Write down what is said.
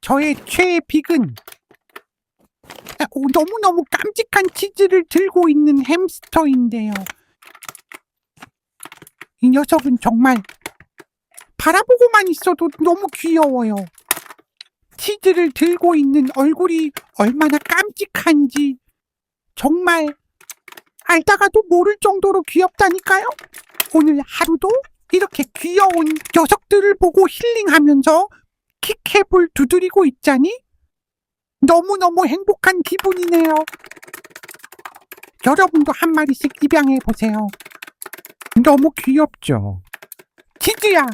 저의 최애 픽은 너무너무 깜찍한 치즈를 들고 있는 햄스터인데요. 이 녀석은 정말 바라보고만 있어도 너무 귀여워요. 치즈를 들고 있는 얼굴이 얼마나 깜찍한지 정말 알다가도 모를 정도로 귀엽다니까요. 오늘 하루도 이렇게 귀여운 녀석들을 보고 힐링하면서 키캡을 두드리고 있자니 너무너무 행복한 기분이네요. 여러분도 한 마리씩 입양해 보세요. 너무 귀엽죠? 치즈야,